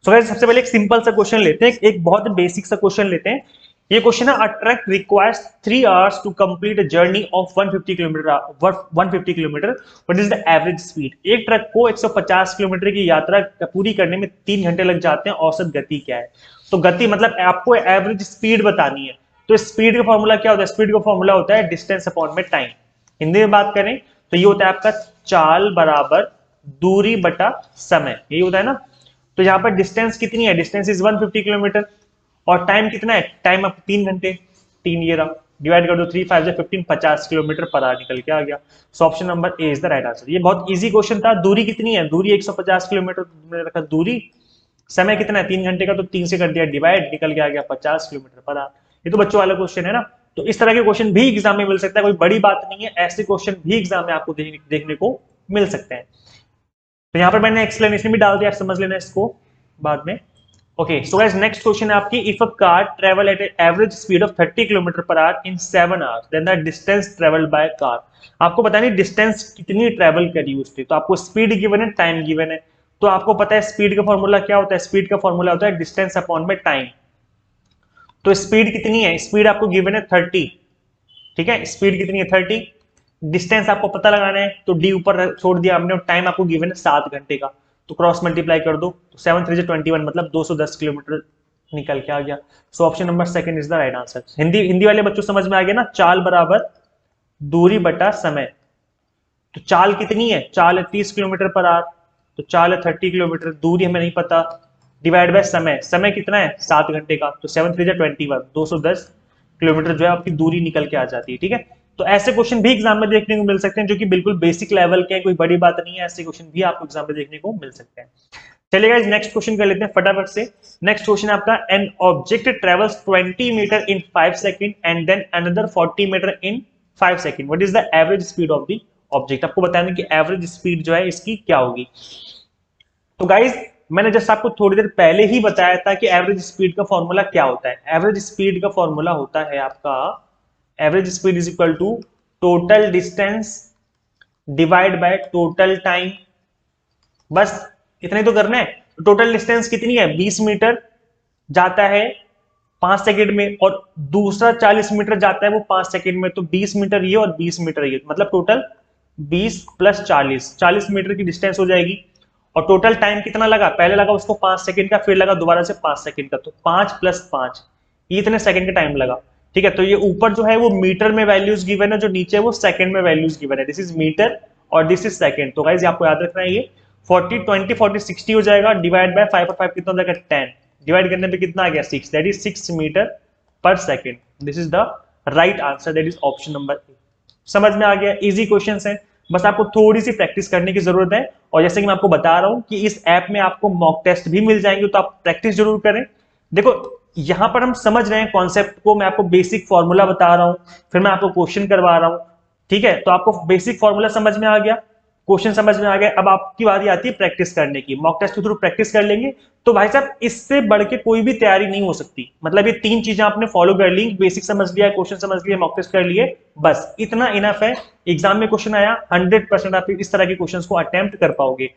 सो गाइस सबसे पहले एक सिंपल सा क्वेश्चन लेते हैं, एक बहुत बेसिक सा क्वेश्चन लेते हैं। ये क्वेश्चन है, a truck requires 3 hours to complete a journey of 150 kilometre, what is the average speed. एक ट्रक को 150 किलोमीटर की यात्रा पूरी करने में 3 घंटे लग जाते हैं, औसत गति क्या है। तो गति मतलब आपको एवरेज स्पीड बतानी है, तो स्पीड का फॉर्मूला क्या होता है, स्पीड का फॉर्मूला होता है डिस्टेंस अपॉन में टाइम। हिंदी में बात करें तो ये होता है आपका चाल बराबर दूरी बटा समय, यही होता है ना। तो यहाँ पर डिस्टेंस कितनी है, डिस्टेंस इज 150 किलोमीटर, और टाइम कितना है, टाइम आपको 3 घंटे, 3 ये रहा, डिवाइड कर दो 3 5 15, 50 किलोमीटर पर आवर निकल के आ गया। So option number A is the right answer. ये बहुत इजी क्वेश्चन था। दूरी कितनी है, दूरी 150 किलोमीटर मैंने रखा दूरी, समय कितना है 3 घंटे का, तो 3 से कर दिया डिवाइड, निकल के आ गया 50 किलोमीटर पर आवर। ये तो बच्चों वाला क्वेश्चन है ना। तो इस तरह के क्वेश्चन भी एग्जाम में मिल सकता है, कोई बड़ी बात नहीं है, ऐसे क्वेश्चन भी एग्जाम में आपको देखने को मिल सकते हैं। तो यहाँ पर मैंने एक्सप्लेनेशन भी डाल दिया, समझ लेना इसको बाद में। Okay, so guys next question है आपकी, if a car travel at average speed of 30 kilometre per hour in 7 hours then the distance travelled by car. आपको पता नहीं डिस्टेंस कितनी ट्रेवल करी उसने, तो आपको स्पीड गिवन है, टाइम गिवन है, तो आपको पता है स्पीड का फॉर्मूला क्या होता है, स्पीड का फॉर्मूला होता है डिस्टेंस अपॉन में टाइम। तो स्पीड कितनी है, स्पीड आपको गिवन है 30, ठीक है, स्पीड कितनी है 30, डिस्टेंस आपको पता लगाना है तो डी ऊपर छोड़ दिया हमने, और टाइम आपको गिवन है 7 घंटे का, तो क्रॉस मल्टीप्लाई कर दो, तो 7 3 21 मतलब 210 किलोमीटर निकल के आ गया। So option number second is the right answer. Hindi वाले बच्चों समझ में आ गया ना, चाल बराबर दूरी बटा समय। तो चाल कितनी है, चाल है 30 किलोमीटर पर आवर, तो चाल है 30 किलोमीटर, दूरी हमें नहीं पता, डिवाइड बाय समय, समय कितना है 7 घंटे का, तो 7 3 21 210 किलोमीटर जो है आपकी दूरी निकल के आ जाती है, ठीक है। तो ऐसे क्वेश्चन भी एग्जाम में देखने को मिल सकते हैं जो कि बिल्कुल बेसिक लेवल के हैं, कोई बड़ी बात नहीं है, ऐसे क्वेश्चन भी आपको एग्जाम में देखने को मिल सकते हैं। चलिए गाइस नेक्स्ट क्वेश्चन कर लेते हैं फटाफट से। नेक्स्ट क्वेश्चन है आपका, an object travels 20 metre in 5 second and then another 40 metre in 5 second, what is the average speed of the object. आपको बताना कि एवरेज स्पीड जो है इसकी क्या होगी। तो गाइस मैंने जस्ट आपको थोड़ी देर पहले ही बताया था कि एवरेज स्पीड का फॉर्मूला क्या होता है। एवरेज स्पीड का फॉर्मूला होता है आपका, average speed is equal to total distance divide by total time, बस इतना ही तो करना है। टोटल डिस्टेंस कितनी है, 20 मीटर जाता है 5 सेकंड में, और दूसरा 40 मीटर जाता है वो 5 सेकंड में, तो 20 मीटर ये और 20 मीटर ये, मतलब टोटल 20 प्लस 40 मीटर की डिस्टेंस हो जाएगी। और टोटल टाइम कितना लगा, पहले लगा उसको 5 सेकंड का, फिर लगा दोबारा से 5 सेकंड का, तो 5 प्लस 5 ये इतने सेकंड का टाइम लगा, ठीक है। तो ये ऊपर जो है वो मीटर में वैल्यूज गिवन है, जो नीचे वो सेकंड में वैल्यूज गिवन है, दिस इज मीटर और दिस इज सेकंड। तो गाइस आपको याद रखना है ये। 40 20 40 60 हो जाएगा, डिवाइड बाय 5 और 5 कितना हो जाएगा 10, डिवाइड करने पे कितना आ गया 6, दैट इज 6 मीटर पर second. This is the right answer, that is option number A. समझ में आ गया, इजी क्वेश्चन है, बस आपको थोड़ी सी प्रैक्टिस करने की जरूरत है। और जैसे कि मैं आपको बता रहा हूं कि इस ऐप में आपको मॉक टेस्ट भी मिल जाएंगे, तो आप प्रैक्टिस जरूर करें। देखो यहां पर हम समझ रहे हैं कॉन्सेप्ट को, मैं आपको बेसिक फॉर्मूला बता रहा हूं, फिर मैं आपको क्वेश्चन करवा रहा हूं, ठीक है। तो आपको बेसिक फॉर्मूला समझ में आ गया, क्वेश्चन समझ में आ गया, अब आपकी बारी आती है प्रैक्टिस करने की। मॉक टेस्ट के थ्रू प्रैक्टिस कर लेंगे तो भाई साहब इससे बढ़ के कोई भी तैयारी नहीं हो सकती। मतलब ये 3 चीजें आपने फॉलो कर ली, बेसिक समझ लिया, क्वेश्चन समझ लिया, मॉक टेस्ट कर लिए, बस इतना इनफ है। एग्जाम में क्वेश्चन आया 100% आप इस तरह के क्वेश्चंस को अटेम्प्ट कर पाओगे।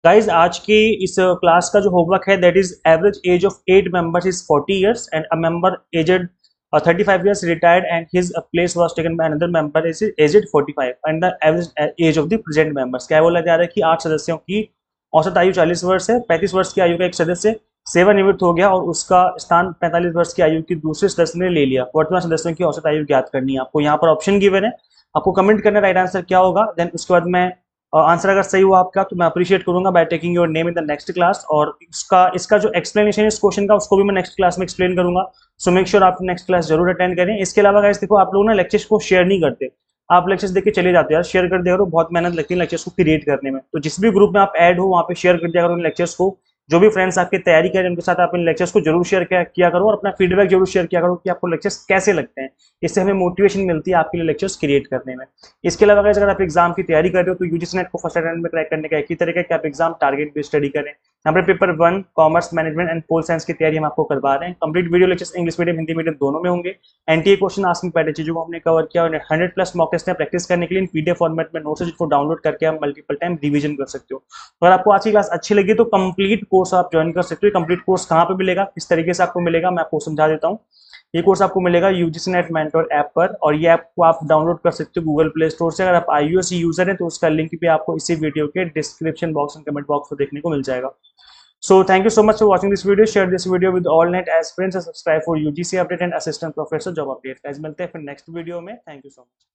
गाइज आज के इस क्लास का जो होमवर्क है, that is average age of 8 members is 40 years and a member aged 35 years retired and his place was taken by another member is aged 45 and the average age of the present members। क्या बोला जा रहा है कि 8 सदस्यों की औसत आयु 40 वर्ष है, 35 वर्ष की आयु का एक सदस्य सेवानिवृत्त हो गया और उसका स्थान 45 वर्ष की आयु की दूसरे सदस्य ने ले लिया। वर्तमान सदस्यों की औसत आयु ज्ञात करनी है आपको। यहाँ पर ऑप्शन गिवन है, आपको कमेंट करना राइट आंसर क्या होगा, देन उसके बाद मैं आंसर अगर सही हुआ आपका तो मैं अप्रिशिएट करूंगा by taking your name in the next class. और इसका जो एक्सप्लेनेशन है इस क्वेश्चन का, उसको भी मैं नेक्स्ट क्लास में एक्सप्लेन करूंगा। सो मेक श्योर आप नेक्स्ट क्लास जरूर अटेंड करें। इसके अलावा गाइस देखो, आप लोग ना लेक्चर्स को शेयर नहीं करते, आप लेक्चर्स देख के चले जाते हो यार, शेयर कर दिया करो, बहुत मेहनत लगती है लेक्चर्स को क्रिएट करने में। तो जिस भी ग्रुप में आप ऐड हो वहाँ पे शेयर कर दिया करो इन लेक्चर्स को। जो भी फ्रेंड्स आपकी तैयारी करें उनके साथ आप इन लेक्चर्स को जरूर शेयर किया करो और अपना फीडबैक जरूर शेयर किया करो कि आपको लेक्चर्स कैसे लगते हैं। इससे हमें मोटिवेशन मिलती है आपके लिए लेक्चर्स क्रिएट करने में। इसके अलावा अगर आप एग्जाम की तैयारी कर रहे हो तो यूजीसी नेट को फर्स्ट अटेम्प्ट में क्रैक करने का एक ही तरीका है कि आप एग्जाम टारगेट बेस्ड स्टडी करें। यहाँ पर paper 1 commerce management and pol science की तैयारी हम आपको करवा रहे हैं। Complete video lectures English medium Hindi medium दोनों में होंगे। एनटीए क्वेश्चन आस्किंग पैटर्न चीजों को हमने कवर किया और 100+ मॉक टेस्ट में प्रैक्टिस करने के लिए पीडीएफ फॉर्मेट में नोट्स जिसको डाउनलोड करके आप मल्टीपल टाइम रिवीजन कर सकते हो। अगर आपको आज की क्लास अच्छी लगी तो कंप्लीट कोर्स आप ज्वाइन कर सकते हो। कंप्लीट कोर्स कहाँ पे मिलेगा, किस तरीके से आपको मिलेगा, मैं आपको समझा देता हूँ। ये कोर्स आपको मिलेगा यूजीसी नेट मेंटोर ऐप पर और ये ऐप को आप डाउनलोड कर सकते हो गूगल प्ले स्टोर से। अगर आप iOS यूजर हैं तो उसका लिंक भी आपको इसी वीडियो के description box and comment box में देखने को मिल जाएगा। So thank you so much for watching this video, share this video with all net aspirants, subscribe for UGC update and assistant professor job update. Guys मिलते हैं फिर नेक्स्ट वीडियो में, थैंक यू सो मच।